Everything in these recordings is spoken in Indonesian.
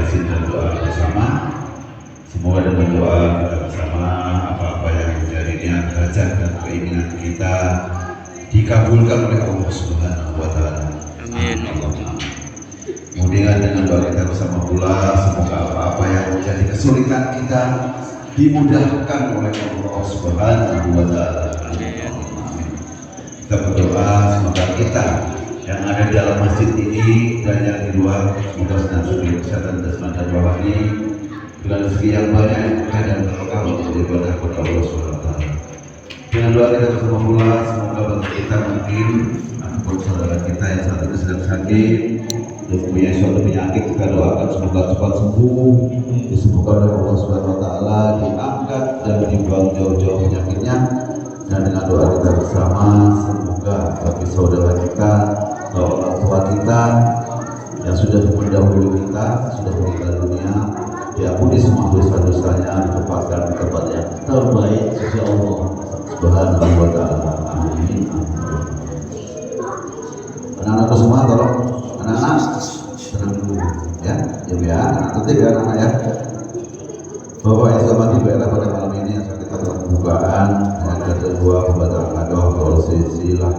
Yasin dan doa bersama. Semoga dengan doa kita bersama apa-apa yang menjadi niat hajat dan keinginan kita dikabulkan oleh Allah Subhanahu wa taala. Amin. Kemudian dengan doa kita bersama pula semoga apa-apa yang menjadi kesulitan kita dimudahkan oleh Allah Subhanahu wa taala. Kita berdoa semoga kita yang ada di dalam masjid ini dan yang di luar semoga senantiasa diberi kesehatan jasmani dan rohani dengan rezeki yang banyak dan berkah untuk beribadah kepada Allah Subhanahu wa taala. Dengan doa kita bersama pula semoga bagi kita mungkin ataupun saudara kita yang saat ini sedang sakit dan punya suatu penyakit, kita doakan semoga cepat sembuh, disembuhkan oleh Allah Subhanahu wa taala, diangkat dan dibuang jauh-jauh penyakitnya. Dan dengan doa kita bersama semoga bagi saudara kita, orang tua kita yang sudah mendahului kita, sudah meninggal dunia, diampuni semua dosa-dosanya, ditempatkan di tempat yang terbaik sisi Allah Subhanahu wa taala. Amin. Anak-anakku semua tolong, anak-anak tenang dulu ya, ya, anak tertib ya anak ya. Bapak yang selamat ibadah pada malam ini yang kita telah pembukaan yang kedua pembacaan kadoh polisi silah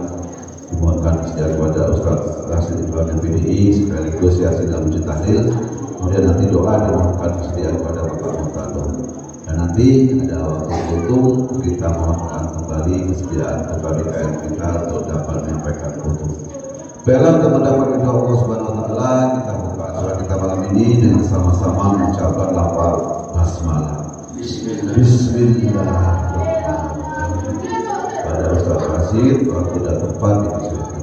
dimohonkan sejak kepada Ustaz Rasid Ibrahim PDI sekaligus Yasin dan Mujid Tahlil. Kemudian nanti doa dimohonkan kesediaan kepada Bapak Muhtadon. Dan nanti ada waktu tutup kita mohonkan kembali kesediaan kepada KM kita untuk dapat menyampaikan tutup. Baiklah, untuk mendapat ridho Allah Subhanahu wa taala, kita buka acara kita malam ini dengan sama-sama mengucapkan lafaz basmalah. Bismillahirrahmanirrahim. Pada Ustaz Rasid, kalau tidak tepat dipersilakan.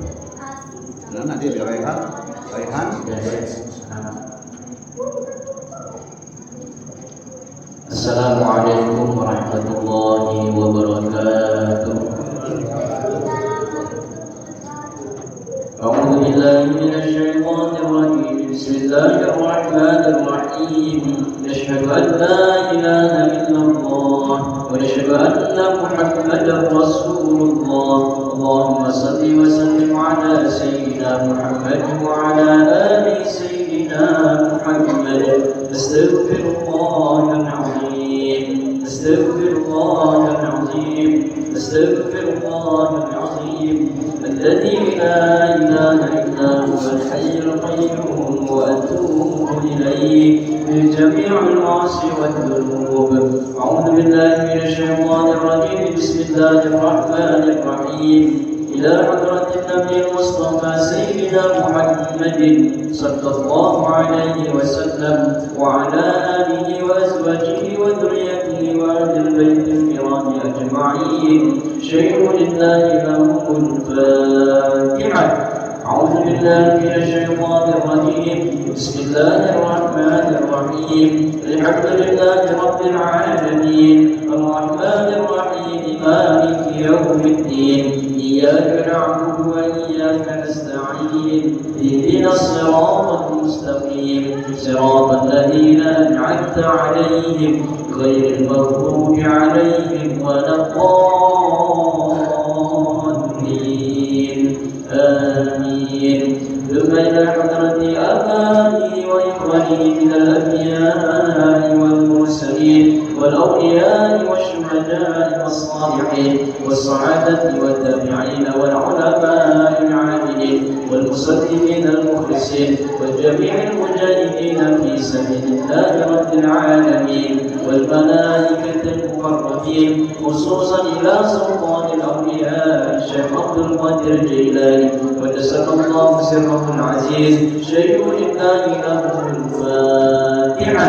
Nah, nanti ada Raihan. Assalamualaikum warahmatullahi wabarakatuh. A'udzu billahi minasy syaithanir rajim. Bismillahirrahmanirrahim. Asyhadu an la ilaha illallah wa asyhadu anna Muhammadar Rasulullah. Allahumma shalli wa sallim ala sayyidina Muhammad wa ala ali sayyidina Muhammad. Astaghfirullahal azim. Astaghfirullahal azim. Astaghfirullahal azim. الذي لا إله إلا هو الحي القيوم وأتوب إليه من جميع المعاصي والذنوب. أعوذ بالله من الشيطان الرجيم. بسم الله الرحمن الرحيم. إلى حضرة النبي المصطفى سيدنا محمد صلى الله عليه وسلم وعلى آله وأزواجه وذريته وأهل البيت الكرام أجمعين. شيء لله لهم الفاتحة. أعوذ بالله من الشيطان الرجيم. بسم الله الرحمن الرحيم. الحمد لله رب العالمين الرحمن الرحيم مالك يوم الدين. إياك نعبد وإياك نستعين. اهدنا الصراط المستقيم صراط الذين أنعمت عليهم غير المغضوب عليهم ولا الضالين. آمين. ثم إلى حضرة آبائي وإخواني من الأنبياء والمرسلين والأولياء والشهداء والصالحين والصعادة والتابعين والعلماء العاملين والمصدقين المخلصين وجميع المجاهدين في سبيل الله رب العالمين والملائكة المقربين خصوصا إلى سلطان الأولياء الشيخ عبد القادر الجيلاني وجزاه الله سره العزيز. شيء لله له الفاتحة.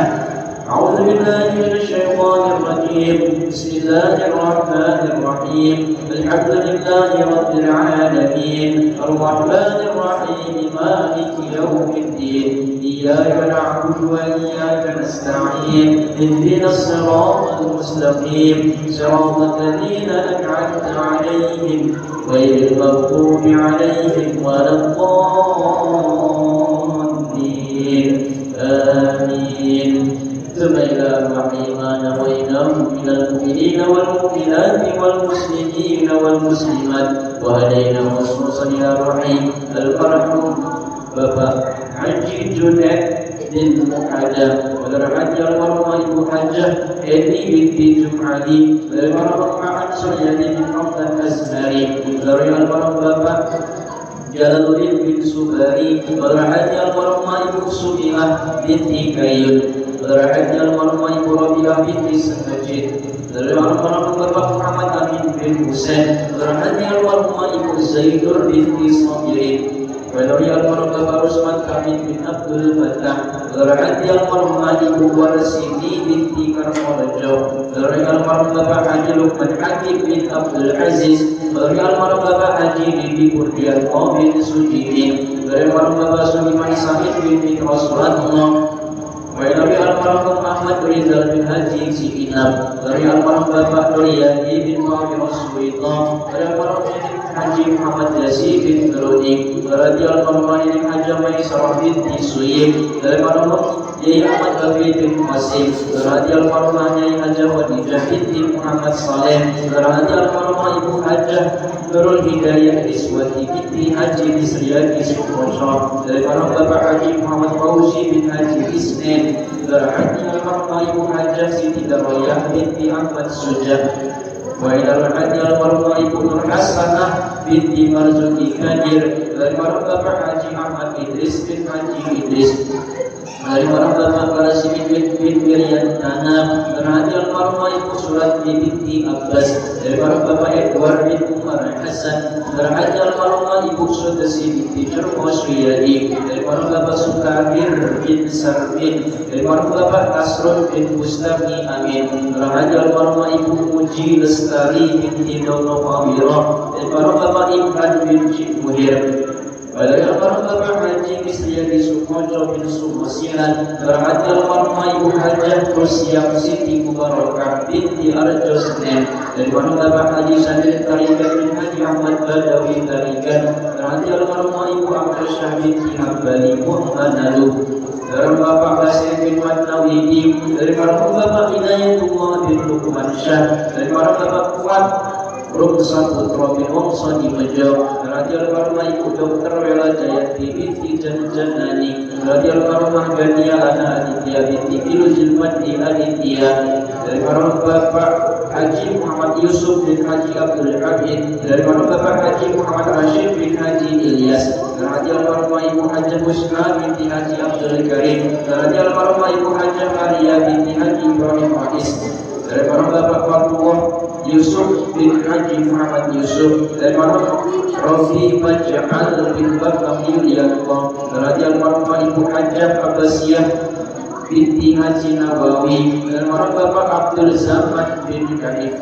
أعوذ بالله من الشيطان الرجيم. بسم الله الرحمن الرحيم. الحمد لله رب العالمين الرحمن الرحيم مالك يوم الدين. إياك نعبد وإياك نستعين. اهدنا الصراط المستقيم صراط الذين أنعمت عليهم غير المغضوب عليهم ولا الضالين. آمين. ثم إلى ما نويناه من المؤمنين والمؤمنات والمسلمين والمسلمات وهدينا خصوصا إلى الرحيم المرحوم Bapak Haji Junet bin Muhammad Berhati almarhumah Ibu Hajah Edi binti Jum'ali dari almarhumah Suryani bin Hamdan Azhari dari almarhum Bapak Jalaluddin bin Subari Berhati almarhumah Ibu Subiah binti Kayun Berhati almarhumah Ibu Rabi'ah binti Senajid dari almarhum Bapak Muhammad Amin bin Husain Berhati almarhumah Ibu Zaidur binti Sabirin dari almarhum Bapak Rusman Kamil bin Abdul Fattah Berhati almarhumah Ibu Warsini binti Karmolajo dari almarhum Bapak Haji Lukman Hakim bin Abdul Aziz dari almarhum Bapak Haji Didi Kurdianto bin Sujidin dari almarhum Bapak Suliman Sahid bin Rasulullah dari almarhum Ahmad Rizal bin Haji Sikinab dari almarhum Bapak Nuryadi bin Muhammad Rasulullah dari almarhum Haji Muhammad Yasi bin Nurudi dari almarhum Haji Maisarah binti Suyib dari almarhum Yai Ahmad Babi bin Masih dari almarhum Yai Haji Wadijah binti Muhammad Saleh dari almarhum Ibu Hajah Nurul Hidayah Iswati binti Haji Bisriyati Sukrosha dari almarhum Bapak Haji Muhammad Fauzi bin Haji Isnin dari almarhum Ibu Hajah Siti Darwayah binti Ahmad Sujah wa ila almarhum Ibu Nur Hasanah binti Marzuki Kadir dari almarhum Bapak Haji Ahmad Idris bin Haji Idris dari almarhum Bapak Karasim bin Miriam Tanam dari almarhum Ibu Surati binti Abbas dari almarhum Bapak Edward bin Umar Hasan dari almarhum Ibu Sudasi binti Jurmo Suyadi dari almarhum Bapak Sukabir bin Sarbin dari almarhum Bapak Kasrun bin Mustami Amin dari almarhum Ibu Muji Lestari binti Dono Wawiro dari almarhum Bapak Imran bin Cimuhir dari almarhum Bapak Haji Misliyadi Sukojo bin Sumasilan dari almarhum Ibu Hajah Rusiam Siti Mubarakah binti Arjo Senen dari almarhum Bapak Haji Sadir Tarigan bin Haji Ahmad Badawi Tarigan dari almarhum Ibu Abdul Syah binti Hambali Muhammad Naluh dari Bapak Basir bin Matnawidi dari almarhum Bapak Hidayatullah bin Lukman Syah dari almarhum Bapak Kuat Rumsa Putra bin Wongso di Mejo dari almarhum Ibu Dr. Wela Jayati binti Janjanani dari almarhum Gania Ana Aditya binti Iluzil Madi Aditya dari almarhum Bapak Haji Muhammad Yusuf bin Haji Abdul Hamid dari almarhum Bapak Haji Muhammad Rashid bin Haji Ilyas dari almarhum Ibu Hajah Husna binti Haji Abdul Karim dari almarhum Ibu Hajah Maria binti Haji Ibrahim Hadis dari almarhum Bapak Fatullah Yusuf bin Haji Muhammad Yusuf dari almarhum Rafi Majahal bin Bapak Yulianto dari almarhum Ibu Hajah Abbasiyah binti Haji Nawawi dari almarhum Bapak Abdul Zaman bin Kanif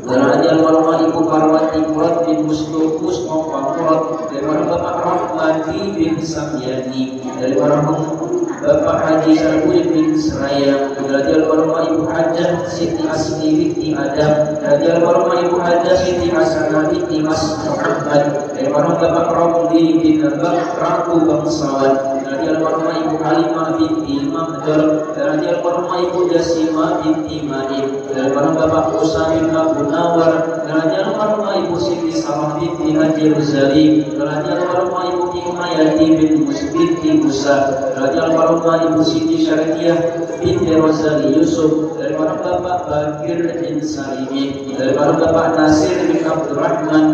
dari almarhum Ibu Parwati Murad bin Mustafa Murad dari almarhum Bapak Rahmati bin Samyani dari almarhum Bapak Haji Sarwin bin Seraya dari almarhum Ibu Hajah Siti Asmi binti Adam dari almarhum Ibu Hajah Siti Hasanah binti Mas Muhammad dari almarhum Bapak Romli bin Ratu Bangsawan dari almarhum Ibu Halimah binti Mamdor dari almarhum Ibu Jasimah binti Ma'in dari almarhum Bapak Musa bin Abu Nawar dari almarhum Ibu Siti Salah binti Haji Ruzali dari almarhum Ibu Hikmayati binti Musa dari almarhum Ibu Siti Syarikiyah binti Rozali Yusuf dari almarhum Bapak Bakir bin Salimi dari almarhum Bapak Nasir bin Abdurrahman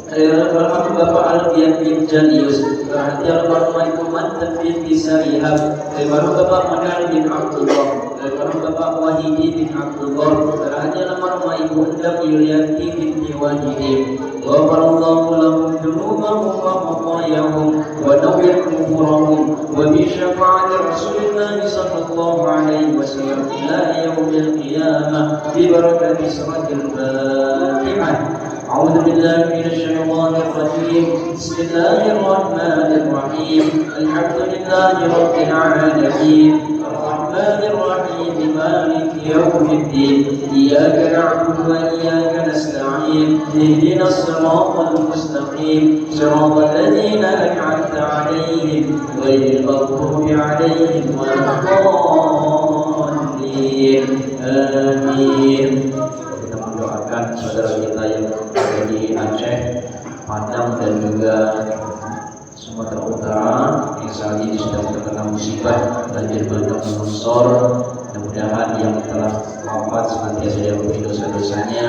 dari almarhum Bapak Alfian bin Janius dari almarhum Ibu Mantan binti Sarihab dari almarhum Bapak Madal bin Abdullah dari almarhum Bapak Wahidi bin Abdullah dari almarhum Ibu Endam Yulianti binti Wahidi Ghafarallahu lahum dzunubahum wa khatayahum wa nawwir quburahum wa bi syafa'ati Rasulillah sallallahu alaihi wasallam ila yaumil qiyamah bi barakati suratil Fatihah. أعوذ بالله من الشيطان الرجيم بسم الله الرحمن الرحيم الحمد لله رب العالمين الرحمن الرحيم مالك يوم الدين إياك نعبد وإياك نستعين اهدنا الصراط المستقيم صراط الذين أنعمت عليهم غير المغضوب عليهم ولا الضالين آمين. Kita mendoakan saudara kita yang ada di Aceh, Padang dan juga Sumatera Utara yang saat ini sedang terkena musibah, banjir bandang longsor. Mudah-mudahan yang telah wafat senantiasa diampuni dosa-dosanya,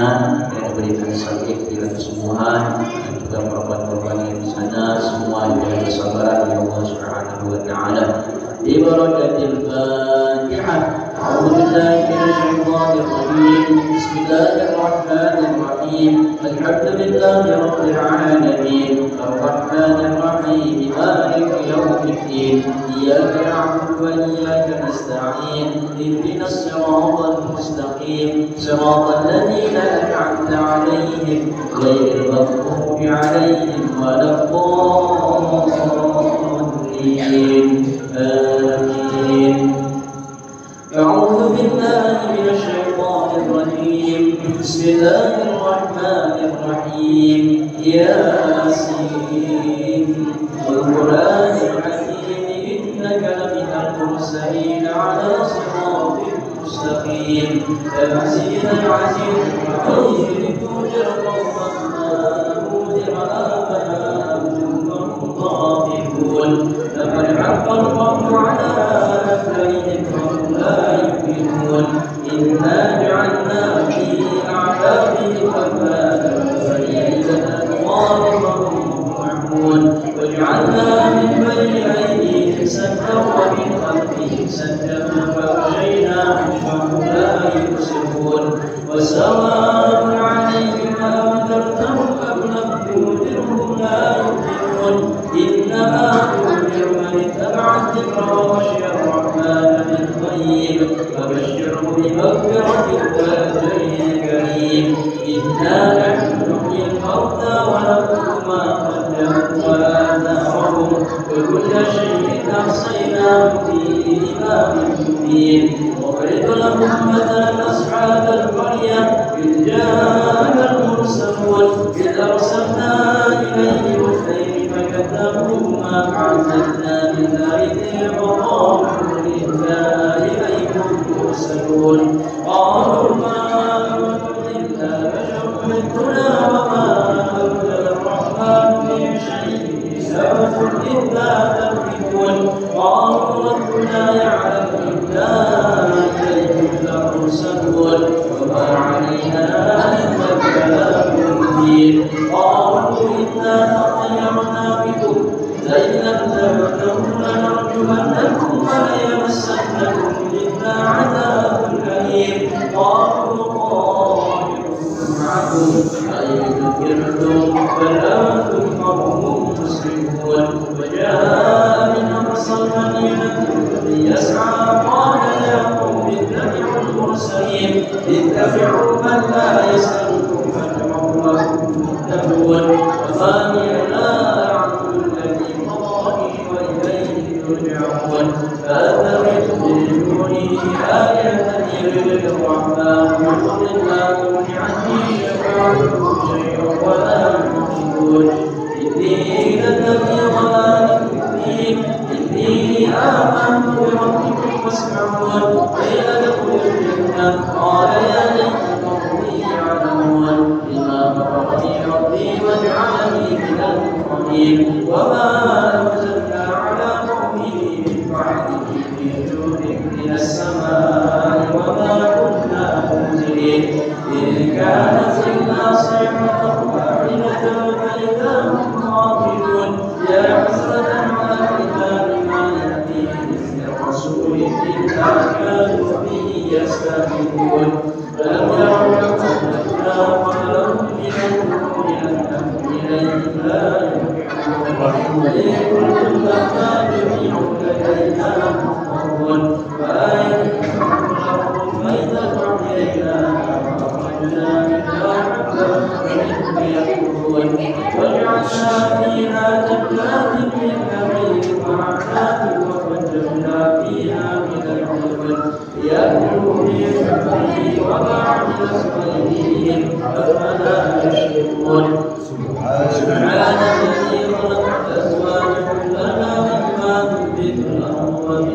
yang diberikan sakit tidak kesembuhan, dan juga korban-korban yang di sana semua diberi kesabaran oleh Allah Subhanahu wa taala. Di barakatil Fatihah. A'udzu billahi minasyaitonir rajim. Bismillahirrahmanirrahim. Alhamdulillahi rabbil alamin. Arrahmanir rahim. Maliki yaumiddin. Iyyaka na'budu wa iyyaka nasta'in. Ihdinas siratal mustaqim. Siratal ladzina an'amta 'alaihim ghairil maghdubi 'alaihim waladdallin. Amin. أعوذ بالله من الشيطان الرجيم. بسم الله الرحمن الرحيم. ياسين والقرآن الحكيم إنك لمن المرسلين على صراط مستقيم. تنزيل العزيز الحكيم تنذر قوما ما أنذر آباؤهم فهم غافلون. لقد حق القول على أكثرهم لا يؤمنون. إنا جعلنا في أعقابهم أغلالا فليعلنا طائفهم معمون. وجعلنا من بين أيديهم سدا ومن خلفهم سدا فأغشيناهم فهم لا يبصرون. وسواء عليهم أأنذرتهم أم لم تنذرهم لا يؤمنون. إنما تنذر من اتبع الذكر وخشي الرحمن بالغيب فبشره بمغفرة وأجر كريم. إنا نحن نحيي الموتى ونكتب ما قدموا وآثارهم وكل شيء أحصيناه في إمام مبين. واضرب لهم مثلا أصحاب القرية إذ جاءها المرسلون إذ أرسلنا إليهم اثنين فكذبوهما فعززنا بثالث وقالوا إنا إليكم مرسلون. قالوا ما أنتم إلا بشر مثلنا وما أنزل الرحمن من شيء أنتم إلا تكذبون. قالوا ربنا يعلم إنا إليكم لمرسلون وما علينا إلا البلاغ المبين. قالوا إنا تطيرنا بكم لئن لم تنتهوا لنرجمنكم وليمسنكم منا عذاب أليم. قالوا طائركم معكم أئن ذكرتم بل أنتم قوم مسرفون. وجاء من أقصى المدينة يسعى قال يا قوم اتبعوا المرسلين اتبعوا من لا يسألكم أجرا وهم مهتدون. وما لا أعبد الذي فطرني وإليه يرجعون. فأتخذوني آية يرد الرحمن وقلناهم عني شفاعتهم شيئا ولا ينقذون. إني لفي ضلال مبين. إني آمنت بربكم فاسمعون. قيل ادخلوا الجنة قال يا ليت قومي يعلمون بما غفرني ربي وجعلني من المكرمين. وما أنزلنا على قومه من بعده من جود من السماء وما كنا منزلين. إن كانت إلا صيحة واحدة فإذا هم غافلون. يا حسرة على العباد ما يأتيهم من رسول إلا كانوا به يستهزئون. فلم يروا أننا قبلهم من القرون أنهم إليه لا يرجعون. إن كنتم لما جميعون لدينا محضرون. فآيتهم الأرض فإذا أحيينا وأخرجنا منها حبا فمنه يأكلون. وجعلنا فيها جنات من نخيل وأعناب وفجرنا فيها من العيون ليأكلوا من ثمره وما عملت أيديهم أفلا يشكرون. سبحان الذي خلق الأزواج كلها مما تنبت الأرض ومن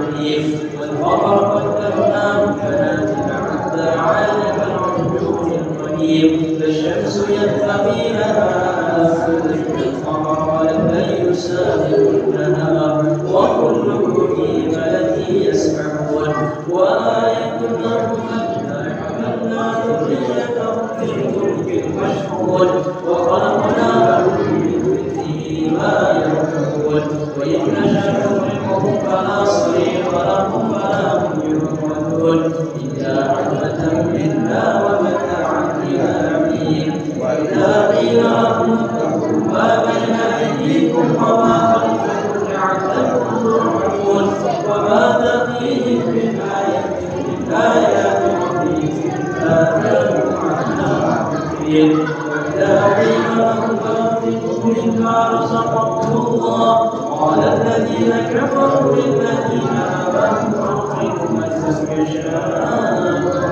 عليم والقمر قدرناه منازل حتى عاد كالعرجون القديم فالشمس ينبغي لها أن تدرك القمر والليل سابق النهار وكل في فلك يسبحون وآية لهم أنا حملنا ذريتهم في الفلك المشحون وخلقنا لهم من مثله ما يركبون وإن نشأ نغرقهم فلا صريخ لهم فلا هم ينقذون إلا رحمة منا ومتاعا إلى حين وإذا قيل لهم اتقوا ما بين أيديكم وما خلفكم لعلكم ترحمون وما تأتيهم من آية من آيات ربهم إلا كانوا عنها غافلين وإذا قيل لهم أنفقوا مما رزقكم الله قال الذين كفروا للذين آمنوا أنفقوا من يشاء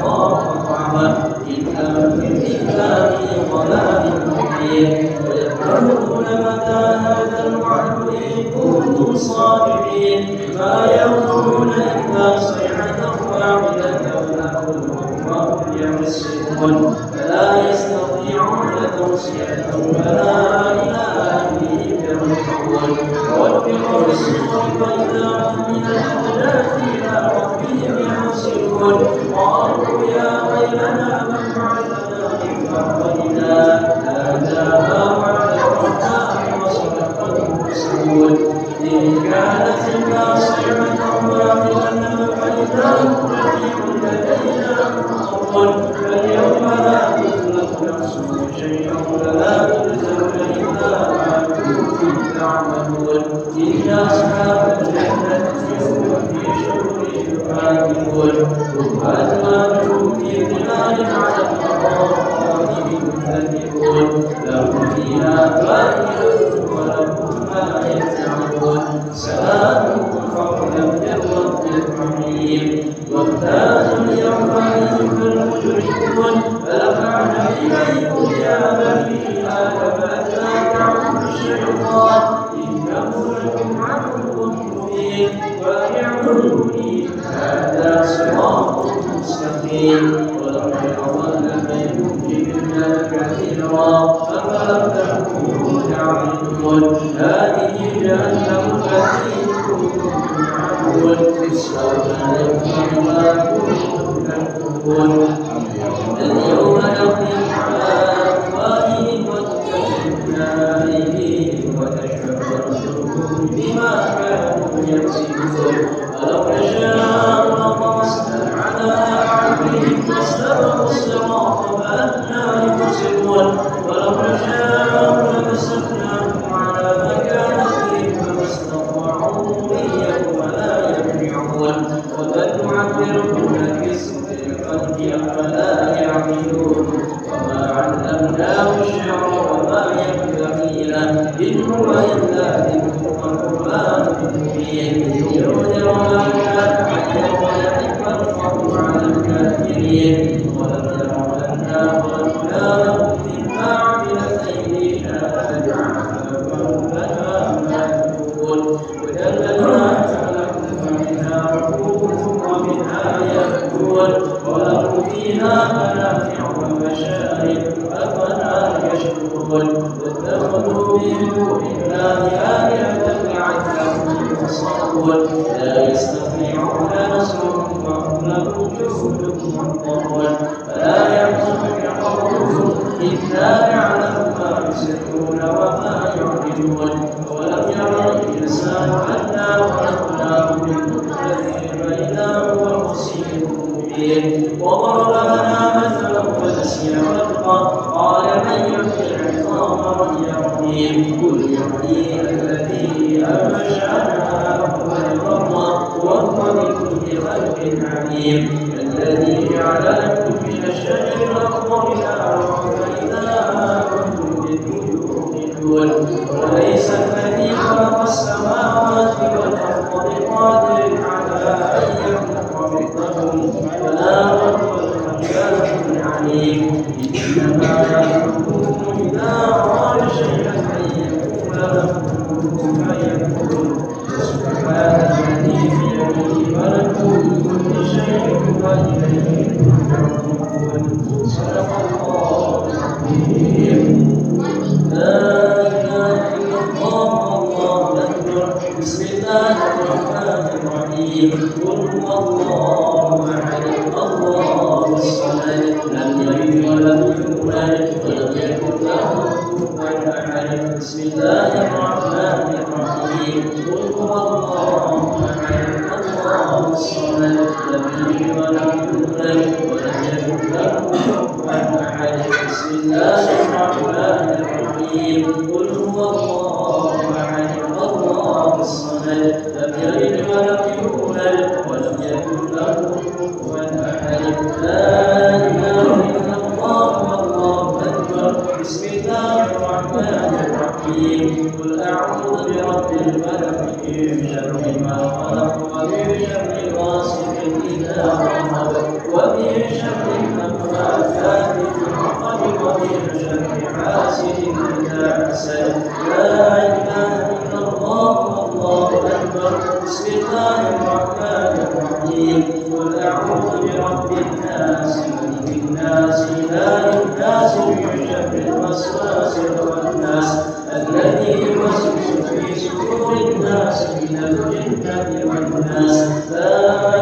الله طعما إن أنتم إلا في ضلال مبين ويقولون متى هذا الوعد إن كنتم صادقين ما ينظرون إلا صيحة واحدة فنأخذهم وهم يمسكون فلا يستطيعون توصية فلا إلى أهلهم يرجعون واتقوا الصور فإذا هم من الأحداث إلى ربهم ينسلون قالوا يا ويلنا من بعثنا من مرقدنا هذا ما وعد الرحمن وصدق المرسلون إن كانت إلا صيحة واحدة فإذا هم جميع لدينا محضرون فاليوم لا تظلم نفس شيئا ولا تجزون إلا ما كنتم تعملون تلك أصحاب الجنة هم في شغل يفاكهون وأزواجهم في ظلال على الأرائك متكئون لهم فيها فاكهة ولهم ما يدعون سلام قولا من رب رحيم وامتازوا اليوم أيها المجرمون ألم إليكم يا بني آدم ألا تعبدوا الشيطان إنه لكم عدو مبين وأن اعبدوني هذا صراط مستقيم ولقد أضل منكم جبلا كثيرا أفلم تكونوا تعقلون هذه جهنم التي كنتم توعدون اصلوها يوم ما كنتم تكفرون اليوم نختم على أفواههم وتكلمنا أيديهم وتشهد أرجلهم بما كانوا يكسبون ولو نشاء لطمسنا على أعينهم فاستبقوا الصراط فأنى يبصرون ولو نشاء لمسخناهم على مكانتهم فما استطاعوا مضيا ولا يرجعون وبل نعذرهم نكس في الخلق أفلا يعقلون وما علمناه الشعر وما ينبغي له إن هو إلا ذكر وقرآن مبين لينذر ما كان حيا ويحق القول على الكافرين ولم يروا أنا خلقنا لهم مما عملت أيدينا أنعاما فهم لها مالكون وذللناها لهم فمنها ركوبهم ومنها يأكلون ولهم فيها منافع ومشارب أفلا يشكرون واتخذوا من دون الله آلهة لعلهم ينصرون لا يستطيعون نصرهم وهم لهم جند محضرون فلا يحزنك قولهم إنا يعلم ما يسرون وما يعلنون ولم ير الإنسان أنا خلقناه من نطفة فإذا هو خصيم مبين وضرب لنا مثلا ونسي خلقه قال من يحيي العظام وهي رميم قل يحييها الذي أنشأها أول مرة وهو بكل خلق عليم الذي جعل لكم من الشجر الأخضر نارا فإذا أنتم منه توقدون وليس الذي خلق السماوات والأرض بقادر على أن يخلق مثلهم بلى وهو الخلاق العليم إنما يأمركم إذا أراد شيئا أن يقول له كن فيكون سبحان الذي بيده ملكوت كل شيء وإليه ترجعون. صدق الله العظيم. لا إله إلا الله والله أكبر. بسم الله الرحمن الرحيم. قل هو الله أحد الله الصمد لم يلد ولم يولد ولم يكن له كفوا أحد. بسم الله الرحمن الرحيم. قل هو الله أحد الله الصمد لم يلد ولم يولد ولم يكن له كفوا أحد. بسم الله الرحمن الرحيم. قل هو الله أحد الله الصمد لم يلد ولم يولد ولم يكن له كفوا أحد. لا إله إلا الله والله أكبر. بسم الله الرحمن الرحيم. قل أعوذ برب الفلق من شر ما خلق ومن شر غاسق إذا وقب ومن شر النفاثات في العقد ومن شر حاسد إذا حسد. لا إله إلا الله والله أكبر. بسم الله الرحمن الرحيم. قل أعوذ برب الناس ملك الناس إله الناس من شر الوسواس الخناس الذي يوسوس في صدور الناس من الجنة والناس. لا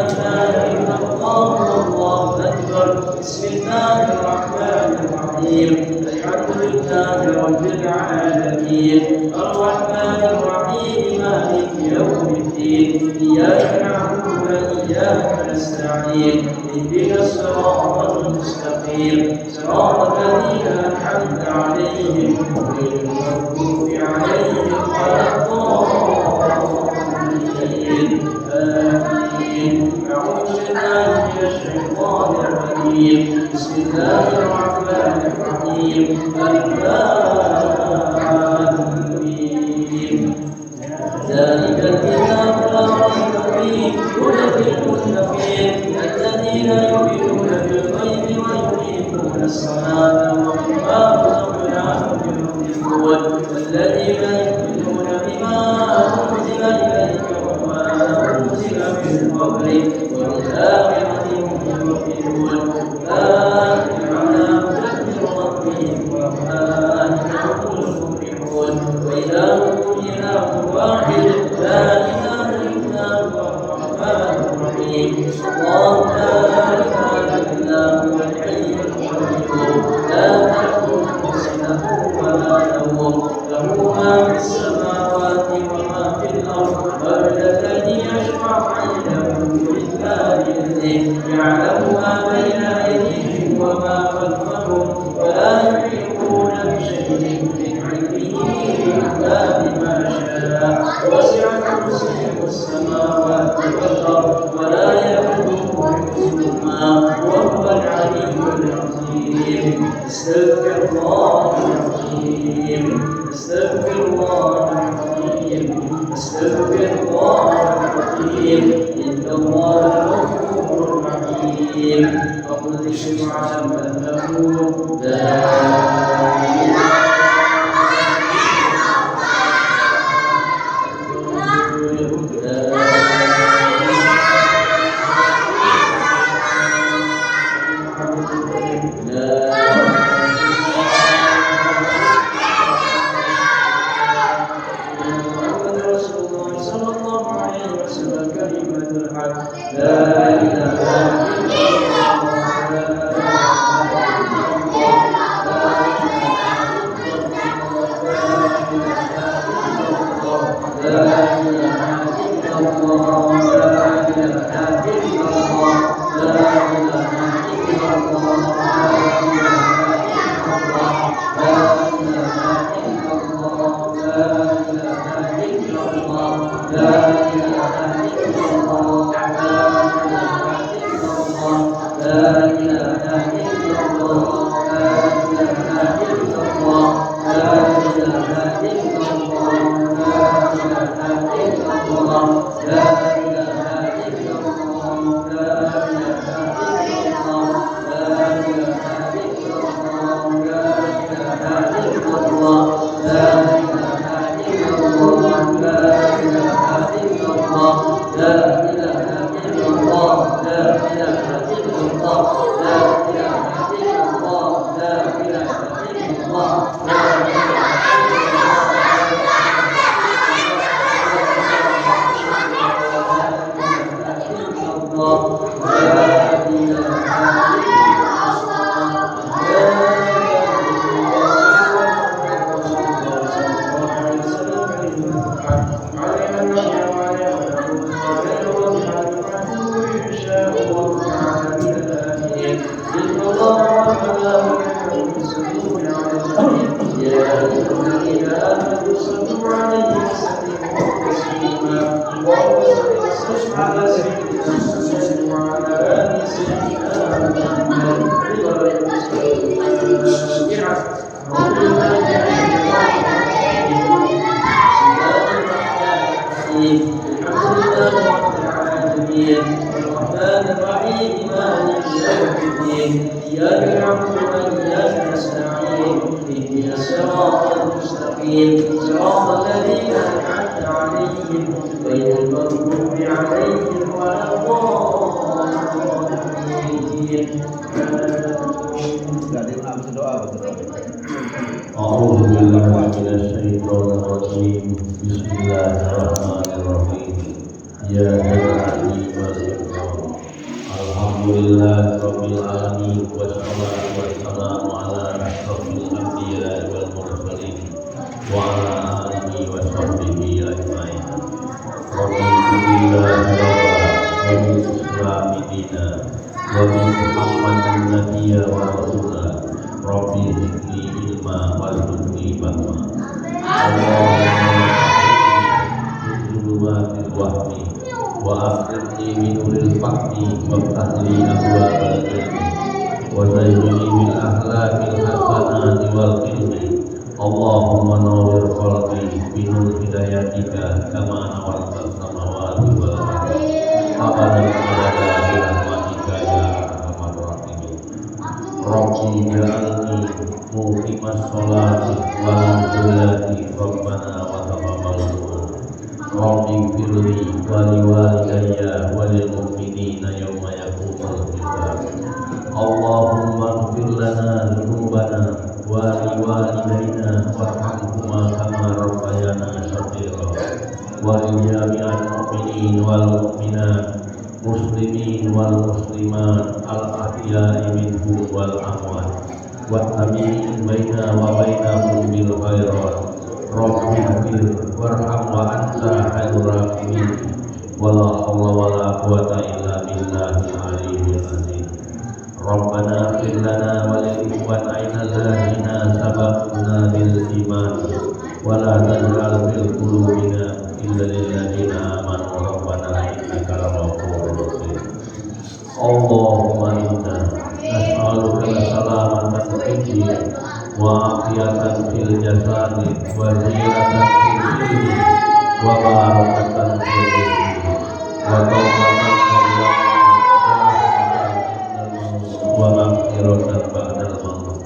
إله إلا الله والله أكبر. بسم الله الرحمن الرحيم. الحمد لله رب العالمين الرحمن الرحيم مالك يوم الدين إياك نعبد وإياك نستعين اهدنا الصراط المستقيم صراط الذين أنعمت عليهم غير المغضوب عليهم ولا الضالين. آمين. أعوذ بالله من الشيطان الرجيم. بسم الله الرحمن الرحيم. آمين. ذلك الكتاب لا ريب فيه هدى للمتقين الذين يؤمنون بالغيب ويقيمون الصلاة ومما رزقناهم ينفقون والذين يؤمنون بما أنزل إليك وما أنزل من قبلك وبالآخرة هم يوقنون. أولئك على هدى من ربهم وأولئك هم المفلحون. وإلهكم إله واحد لا إله إلا هو الرحمن الرحيم. الله لا إله إلا هو الحي القيوم لا تأخذه سنة ولا نوم له ما في السماوات وما في الأرض. من الذي يشفع عنده إلا بإذنه يعلم ما بين أيديهم وما خلفهم ولا يحيطون بشيء من علمه إلا بما شاء. وسع كرسيه السماوات والأرض ولا يئوده حفظهما وهو العلي العظيم. استغفر الله العظيم. استغفر الله العظيم. استغفر الله العظيم. إن الله غفور رحيم. فقل واعلم أنه لا إله لا محمد وعلى آل سيدنا محمد بغير الفاتحة. أعوذ بالله من الشيطان الرجيم. الحمد لله رب العالمين الرحمن الرحيم مالك يوم الدين إياك نعبد وإياك نستعين اهدنا الصراط المستقيم صراط الذين أنعمت عليهم غير المغضوب عليهم ولا الضالين. أعوذ بالله من الشيطان الرجيم بسم الله الرحمن الرحيم يا ذا العلي والإكرام الحمد لله رب العالمين والصلاة والسلام على أشرف الأنبياء والمرسلين وعلى آله وصحبه أجمعين رضيت بالله ربا وبالإسلام دينا وبمحمد نبيا ورسولا ربي زدني علما وارزقني فهما اللهم من ظلمات الوهم وأخرجني من نور الفهم وافتح لي أبواب العلم وزينني بالأخلاق الحسنات والعلم اللهم نور قلبي بنور هدايتك كما نورت السماوات والأرض أبدا أبدا برحمتك يا أرحم الراحمين ربي جعلني مقيم الصلاة ومن ذريتي ربنا وتقبل ربي اغفر لي ولوالدي وللمؤمنين يوم يقوم الحساب اللهم اغفر لنا ذنوبنا ولوالدينا وارحمهما كما ربيانا صغيرا ولجميع المؤمنين والمؤمنات مسلمين والمسلمات الأحياء منهم والأموات والتابعين بيننا وبينهم بالخيرات رب اغفر وارحم وأنت خير الراحمين ولا حول ولا قوة إلا بالله العلي العظيم ربنا اغفر لنا ولإخواننا الذين سبقونا بالإيمان ولا تجعل في قلوبنا إلا للذين آمنوا ربنا إنك لغفور رحيم اللهم إنا نسألك السلامة في الدين وعافية في الجسد وزينة في الدين وبركة في الرزق وتوبة ومغفرة بعد الموت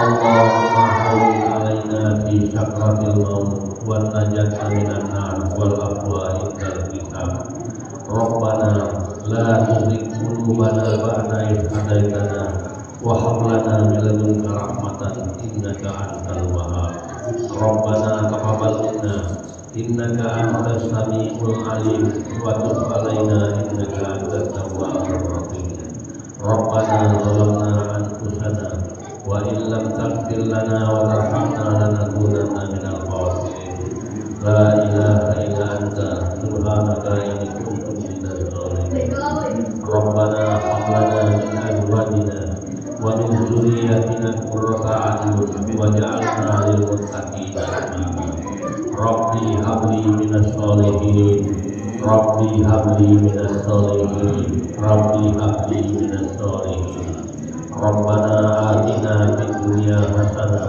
اللهم حول علينا في سكرة الموت والنجاة من النار والعفو عند الحساب ربنا لا تزغ قلوبنا بعد إذ هديتنا وهب لنا من لدنك رحمة إنك أنت الوهاب ربنا تقبل منا إنك أنت السميع العليم وتب علينا إنك أنت التواب الرحيم ربنا ظلمنا أنفسنا وإن لم تغفر لنا وترحمنا لنكونن من الخاسرين لا إله إلا أنت سبحانك إني كنت من الظالمين ربنا هب لنا من أزواجنا ومن ذريتنا قرة أعين واجعلنا للمتقين إماما ربي هب لي من الصالحين ربي هب لي من الصالحين ربي هب لي من الصالحين ربنا آتنا في الدنيا حسنة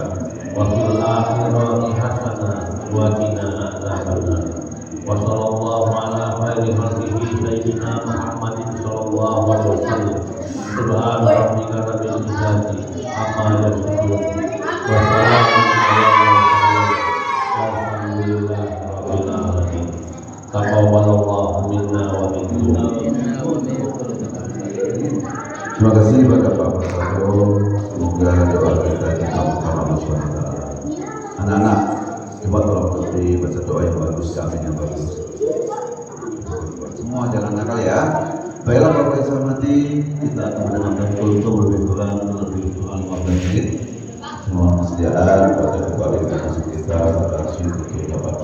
وفي الآخرة حسنة وقنا عذاب النار وصلى الله على خير خلقه سيدنا محمد صلى الله عليه وسلم سبحان ربك رب العزة عما يصفون وسلام على المرسلين والحمد لله رب العالمين تقبل الله منا ومنكم. Terima kasih kepada Pak Profesor. Semoga doa kita dikabulkan Allah SWT. Anak-anak, coba tolong beri baca doa yang bagus, amin yang bagus. Semua jangan nakal ya. Baiklah Bapak yang saya hormati, kita akan mendengarkan kultum lebih kurang 15 menit. Semua kesediaan pada kepala informasi kita pada asyik untuk dapat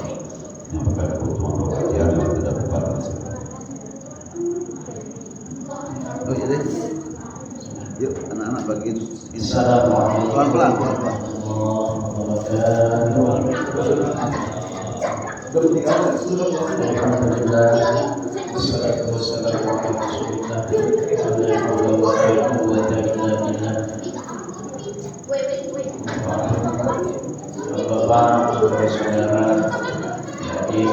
menyampaikan kultum atau kajian yang tidak dapat disini. Oh iya deh. Yuk anak-anak bagi Assalamualaikum pelan-pelan. Alhamdulillah. Wassalatu wassalamu Rasulillah. La haula wa la quwwata illa billah. Bapak, saudara, jadi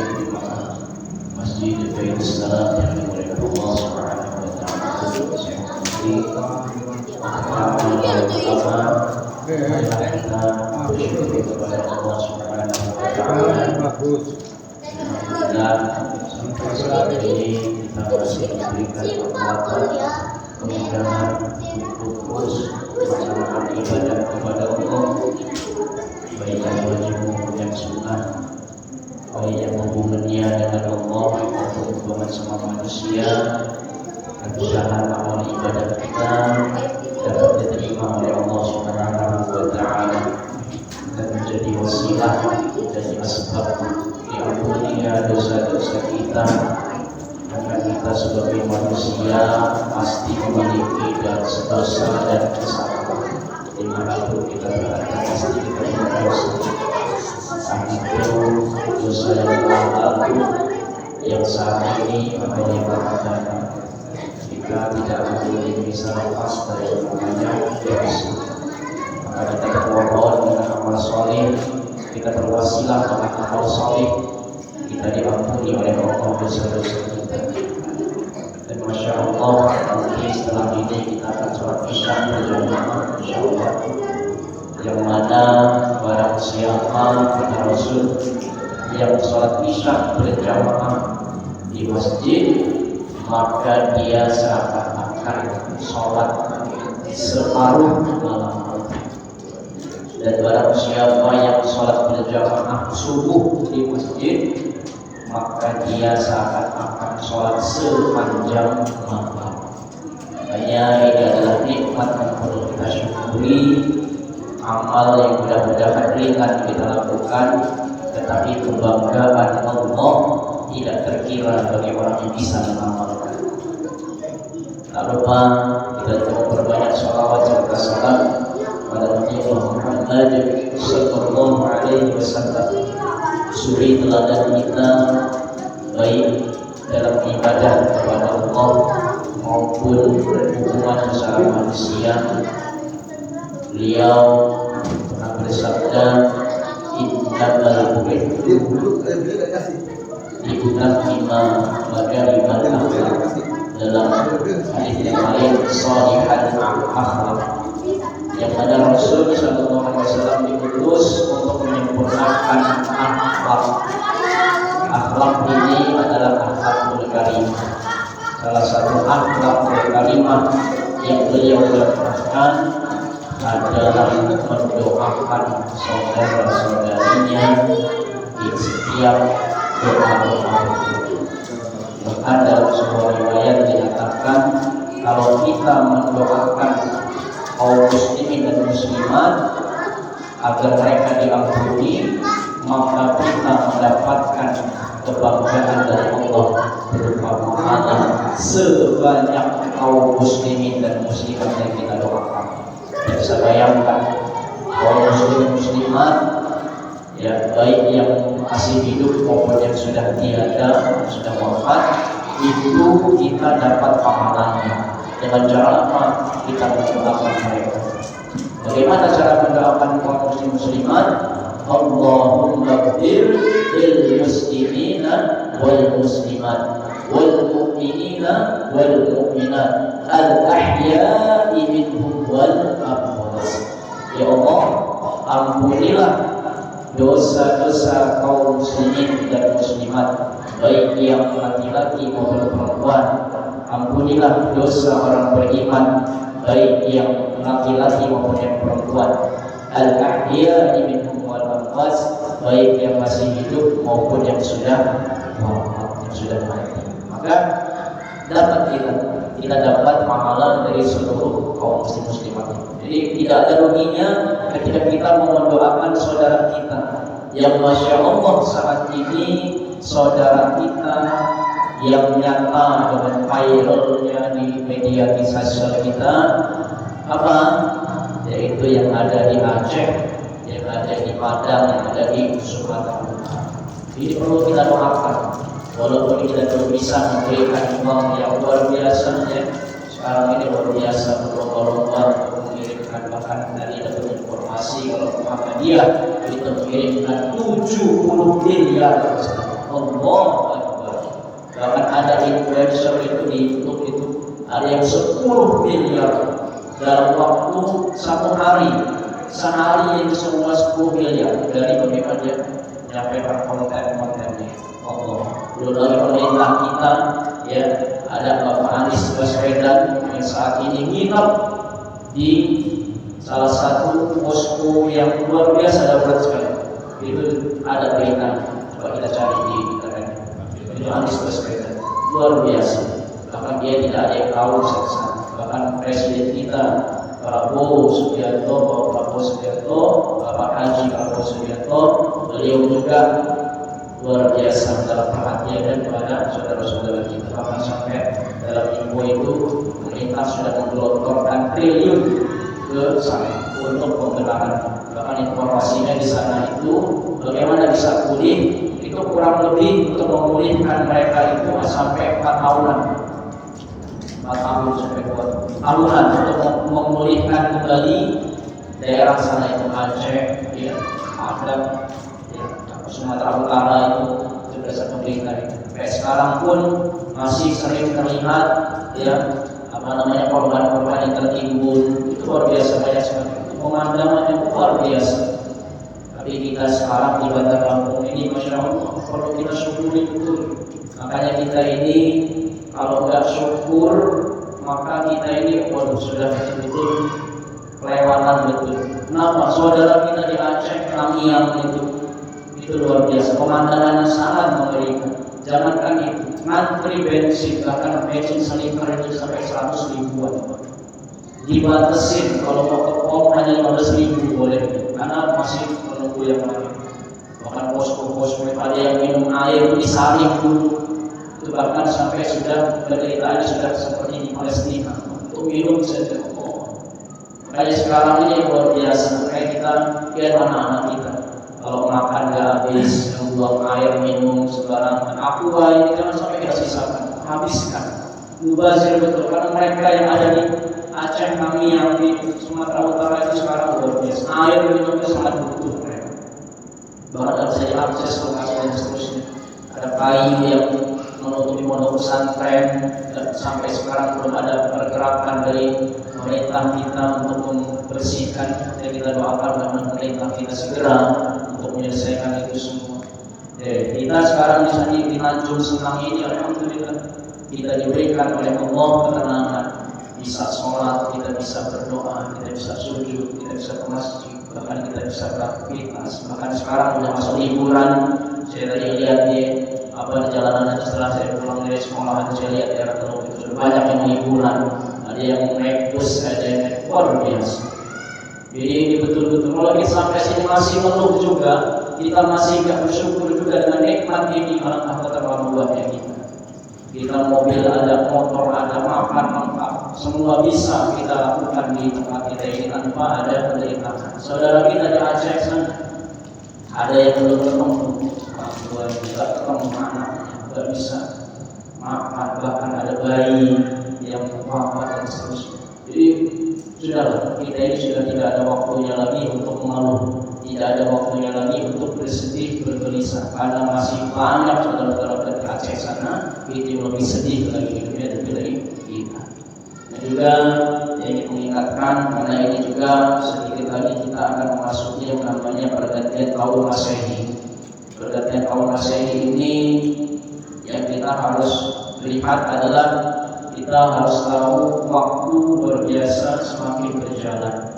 Masjid Baitus Salam yang dimuliakan Allah Subhanahu wa taala. Kita bersyukur kepada Allah Subhanahu wa taala. Alhamdulillah, sampai saat ini kita masih diberikan kekuatan, kemudahan untuk terus melaksanakan ibadah kepada Allah, baik yang wajib maupun yang sunnah, baik yang hubungannya dengan Allah maupun hubungan sama manusia. Mudah-mudahan amal ibadah kita dapat diterima oleh Allah Subhanahu wa taala dan menjadi wasilah dan asbab diampuninya dosa-dosa kita, karena kita sebagai manusia pasti memiliki dosa dan kesalahan. Dimanapun kita berada pasti kita berdosa. Itu dosa yang lalu, yang saat ini atau yang akan datang. Kita tidak mungkin bisa lepas dari namanya dosa. Maka kita berdoa dengan amal soleh, kita berwasilah dengan amal soleh, kita diampuni oleh Allah dosa-dosa kita. Dan masya Allah, nanti setelah ini kita akan sholat isya berjamaah, insya Allah. Yang mana barang siapa kata Rasul yang sholat isya berjamaah di masjid, maka dia seakan-akan sholat separuh malam. Dan barang siapa yang sholat berjamaah subuh di masjid, maka dia seakan-akan sholat sepanjang malam. Hanya ini adalah nikmat yang perlu kita syukuri, amal yang mudah-mudahan ringan kita lakukan, tetapi kebanggaan Allah tidak terkira bagi orang yang bisa mengamalkan. Tak lupa kita juga perbanyak sholawat serta salam pada Nabi Muhammad sallallahu alaihi wasallam, suri teladan kita baik dalam ibadah kepada Allah maupun hubungan sesama manusia. Beliau pernah bersabda, innamal mu'minu ibnahima magariban akhlaq, dalam hadis yang lain shalihan akhlaq, yang mana Rasul sallallahu alaihi wasallam diutus untuk menyempurnakan akhlak. Akhlak ini adalah akhlakul karimah. Salah satu akhlakul karimah yang beliau contohkan adalah mendoakan saudara-saudarinya di setiap doa-doa. Bahkan dalam sebuah riwayat dikatakan, kalau kita mendoakan kaum muslimin dan muslimat agar mereka diampuni, maka kita mendapatkan kebanggaan dari Allah berupa pahala sebanyak kaum muslimin dan muslimat yang kita doakan. Bisa bayangkan kaum muslimin muslimat, ya baik yang masih hidup maupun yang sudah tiada, sudah wafat, itu kita dapat pahalanya. Dengan cara apa? Kita mendoakan mereka. Bagaimana cara mendoakan kaum muslim muslimat? Allahumma ighfir lil muslimina wal muslimat wal mu'minina wal mu'minat al ahya'i minhum wal amwat. Ya Allah, ampunilah dosa-dosa kaum muslimin dan muslimat, baik yang laki-laki maupun perempuan. Ampunilah dosa orang beriman, baik yang laki-laki maupun yang perempuan. Al-ahya'i minhum wal amwat, baik yang masih hidup maupun yang sudah wafat, yang sudah mati. Maka dapat kita dapat pahala dari seluruh kaum muslim muslimat. Jadi tidak ada ruginya ketika kita mendoakan saudara kita yang masya Allah saat ini saudara kita yang nyata dengan viralnya di media sosial kita, apa? Yaitu yang ada di Aceh, yang ada di Padang, yang ada di Sumatera. Ini perlu kita doakan. walaupun kita belum bisa memberikan uang yang luar biasa ya. Sekarang ini luar biasa berlomba-lomba untuk mengirimkan, bahkan tadi dapat informasi kalau Muhammadiyah itu mengirimkan 70 miliar. Allah Akbar. Bahkan ada influencer itu di YouTube itu ada yang 10 miliar dalam waktu satu hari. Sehari yang semua 10 miliar dari bagaimana dia menyampaikan konten-kontennya. Allah. Belum lagi pemerintah kita ya, ada Bapak Anies Baswedan yang saat ini nginep di salah satu posko yang luar biasa darurat sekali. Itu ada berita, coba kita cari di internet. Itu Anies Baswedan luar biasa. Bahkan dia tidak ada yang tahu seksa. Bahkan presiden kita Prabowo Subianto, Bapak Haji Prabowo Subianto, beliau juga luar biasa dalam perhatian kepada saudara-saudara kita. Bahkan sampai dalam info itu pemerintah sudah menggelontorkan triliun ke sana untuk pembenaran. Bahkan informasinya di sana itu bagaimana bisa pulih, itu kurang lebih untuk memulihkan mereka itu sampai 4 tahunan. 4 tahun sampai 2 tahunan untuk memulihkan kembali daerah sana itu Aceh, ya, ada ya, Sumatera Utara itu berdasar pemerintah itu. Kayak sekarang pun masih sering terlihat ya korban-korban yang tertimbun itu luar biasa banyak sekali. Pemandangannya luar biasa. Tapi kita sekarang di Bandar Lampung ini, masya Allah, perlu kita syukuri betul. Makanya kita ini kalau nggak syukur, maka kita ini sudah betul-betul kelewatan betul. Kenapa? Saudara kita di Aceh, Namiang itu luar biasa. Pemandangannya sangat mengerikan. Jangankan itu, ngantri bensin, bahkan bensin seliter itu sampai 100 ribuan. Dibatasin kalau mau ke pom hanya 15 ribu boleh, karena masih menunggu yang lain. Bahkan posko-posko ada yang minum air disaring dulu. Bahkan sampai sudah penderitaannya sudah seperti di Palestina untuk minum saja. Makanya sekarang ini luar biasa. Kayak kita lihat anak-anak kita kalau makan nggak habis, buang air minum sembarangan. Aqua ini jangan sampai kita sisakan, habiskan. Mubazir betul, karena mereka yang ada di Aceh, kami yang di Sumatera Utara itu sekarang luar biasa. Air minum itu sangat butuh mereka. Bahkan ada saya akses lokasi dan seterusnya. Ada kayu yang menutupi pondok pesantren, dan sampai sekarang belum ada pergerakan dari pemerintah kita untuk membersihkan. Dan kita doakan dengan pemerintah kita segera untuk menyelesaikan itu semua. Kita sekarang di Tanjung Senang ini, alhamdulillah kita diberikan oleh Allah ketenangan, bisa sholat, kita bisa berdoa, kita bisa sujud, kita bisa ke masjid, bahkan kita bisa beraktivitas. Bahkan sekarang sudah masuk liburan. Saya tadi lihat di jalanan setelah saya pulang dari sekolahan, saya lihat daerah Teluk itu sudah banyak yang liburan, ada yang naik bus, ada yang naik luar biasa. Jadi ini betul-betul kalau kita sampai sini masih mengeluh juga, kita masih nggak bersyukur juga dengan nikmat ini. Alangkah keterlaluannya kita mobil ada, motor ada, makan lengkap, semua bisa kita lakukan di tempat kita ini tanpa ada penderitaan. Saudara kita di Aceh sana ada yang belum ketemu orang juga ketemu anaknya, nggak bisa makan, bahkan ada bayi yang wafat dan seterusnya. Jadi sudahlah, kita ini sudah tidak ada waktunya lagi untuk mengeluh, tidak ada waktunya lagi untuk bersedih, bergelisah, karena masih banyak saudara-saudara dari Aceh sana itu lebih sedih lagi hidupnya dari kita. Dan juga ingin mengingatkan, karena ini juga sedikit lagi kita akan memasuki yang namanya pergantian tahun Masehi. Pergantian tahun Masehi ini yang kita harus lihat adalah kita harus tahu waktu berbiasa semakin berjalan.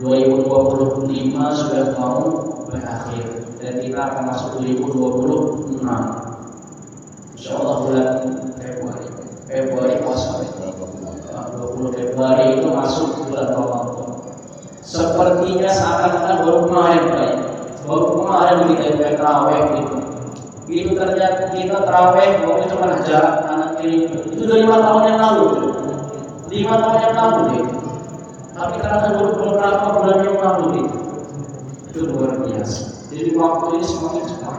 2025 sudah mau berakhir dan kita akan masuk 2026. Insya Allah bulan Februari puasa. 20 Februari itu masuk bulan Ramadan. Sepertinya seakan-akan baru kemarin kita terawih gitu. Itu ternyata kita terawih waktu cuma jarak kanan kiri itu udah 5 tahun yang lalu. 5 tahun yang lalu deh. Tapi ternyata beberapa bulan yang lalu deh. Itu luar biasa. Jadi waktu ini semakin cepat.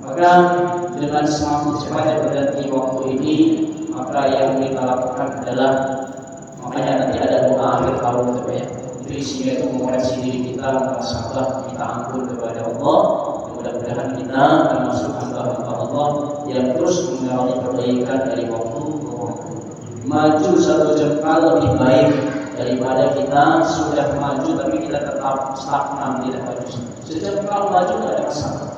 Maka dengan semakin cepatnya berganti waktu ini, maka yang kita lakukan adalah, makanya nanti ada doa akhir tahun gitu ya. Itu isinya itu mengoreksi diri kita, muhasabah, minta ampun kepada Allah. Mudah-mudahan kita termasuk hamba-hamba Allah yang terus mengalami perbaikan dari waktu ke waktu. Maju satu jengkal lebih baik daripada kita sudah maju tapi kita tetap stagnan, tidak maju. Sejengkal maju tidak ada masalah.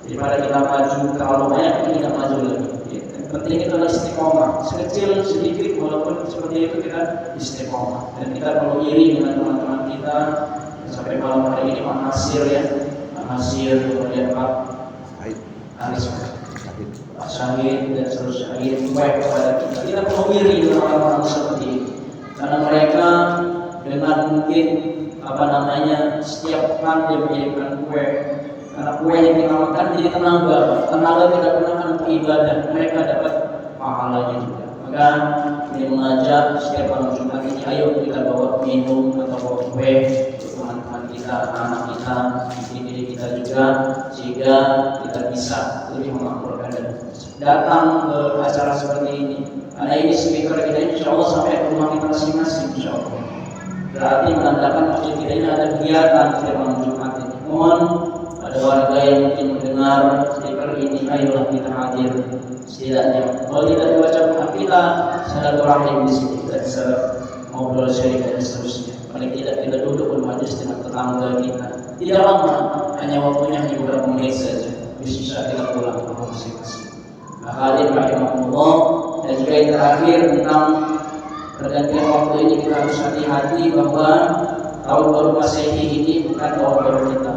Daripada kita maju terlalu banyak, kita tidak maju lagi. Penting itu adalah istiqomah. Sekecil sedikit walaupun seperti itu kita istiqomah. Dan kita perlu iri dengan teman-teman kita. Sampai malam hari ini Pak Nasir ya, Pak Nasir, kemudian Pak Aris, Pak Syahid dan seterusnya. Ingin baik kepada kita. Kita perlu iri dengan orang-orang seperti ini. Karena mereka dengan mungkin setiap kan dia menjadikan kue. Karena kue yang kita makan jadi tenaga tidak gunakan untuk ibadah, mereka dapat pahalanya juga. Maka ini mengajak setiap malam Jumat ini, ayo kita bawa minum atau bawa kue untuk teman-teman kita, anak kita, diri kita juga, sehingga kita bisa lebih memakmurkan dan datang ke acara seperti ini. Karena ini speaker kita insya Allah sampai ke rumah kita masing-masing insya Allah. Berarti menandakan masjid kita ini ada kegiatan setiap malam Jumat ini. Mohon ada warga yang mungkin mendengar speaker ini, ayolah kita hadir setidaknya. Kalau tidak dibaca Quran kita silaturahim di sini, kita bisa ngobrol sharing dan seterusnya. Paling tidak kita duduk bermajlis dengan tetangga kita. Tidak lama, hanya waktunya hanya beberapa menit saja. Bisa kita pulang ke rumah masing-masing. Nah, hadir rahimahullah. Dan juga yang terakhir tentang pergantian waktu ini, kita harus hati-hati bahwa tahun baru Masehi ini bukan tahun baru kita.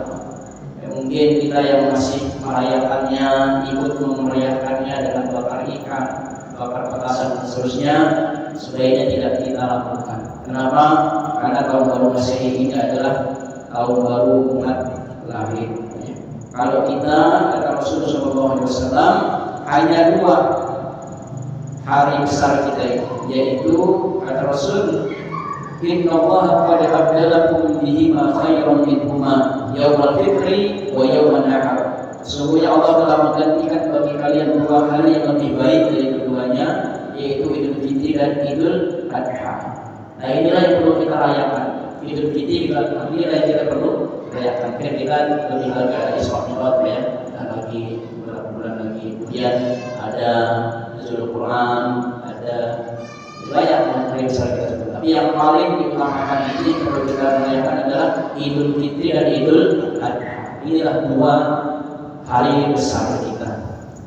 Mungkin kita yang masih merayakannya, ikut memerayakannya dengan bakar ikan, bakar petasan dan seterusnya, sebaiknya tidak kita lakukan. Kenapa? Karena tahun baru Masehi ini adalah tahun baru umat lahir. Kalau kita, kata Rasulullah SAW, hanya 2 hari besar kita ini, yaitu kata Rasul, Inna Allah qad abdalakum bihima khairan minhuma yaumal fitri wa yauman nahar. Sesungguhnya Allah telah menggantikan bagi kalian 2 hari yang lebih baik dari keduanya, yaitu Idul Fitri dan Idul Adha. Nah, inilah yang perlu kita rayakan. Idul Fitri inilah yang kita perlu rayakan. Kita lebih lagi ada Isra Mi'raj ya, dan lagi beberapa bulan lagi. Kemudian ada Nuzul Quran, ada banyak yang besar kita sebut. Tapi yang paling diutamakan ini perlu kita rayakan adalah Idul Fitri dan Idul Adha. Inilah 2 hari besar kita.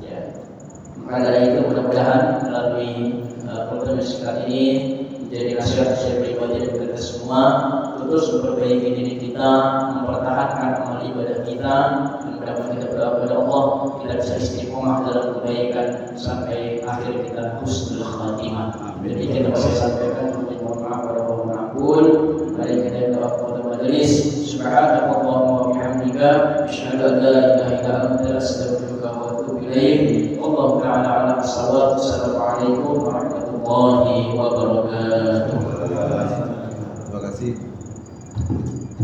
Ya. Maka dari itu mudah-mudahan melalui program singkat ini menjadi nasihat saya pribadi dan kita semua terus memperbaiki diri kita, mempertahankan amal ibadah kita, dan mudah-mudahan kita berdoa kepada Allah kita bisa istiqomah dalam kebaikan sampai akhir kita husnul khatimah. Jadi kita bisa sampaikan mohon maaf pada Allah ampun. Mari kita doa kepada majelis. Subhanallahumma wa bihamdika asyhadu an la ilaha illa anta astaghfiruka wa atubu ilaik. Wallahu ta'ala a'lam bissawab. Assalamualaikum warahmatullahi wabarakatuh.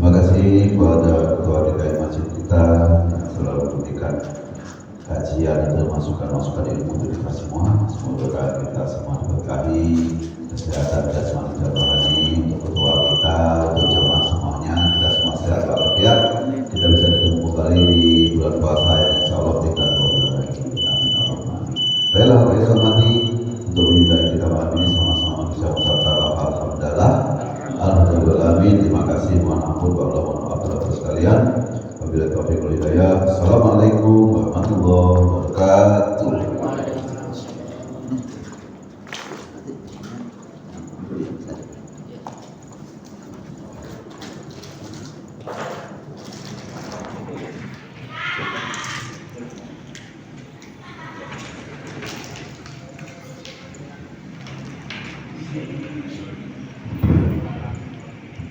Terima kasih kepada ketua DKM Masjid kita yang selalu memberikan kajian dan masukan-masukan ilmu untuk kita semua. Semoga kita semua diberkahi kesehatan jasmani dan rohani untuk ketua kita, untuk jemaah semuanya, kita semua sehat walafiat. Kita bisa ketemu kembali di bulan puasa yang insya Allah kita berbulan lagi. Amin. Baiklah, saya hormati untuk menyudahi kita malam ini sama-sama bisa mengucapkan alhamdulillah. Alhamdulillah, terima kasih, mohon ampun, mohon maaf kepada sekalian. Wabillahi taufiq wal hidayah. Assalamualaikum warahmatullahi wabarakatuh. Thank you.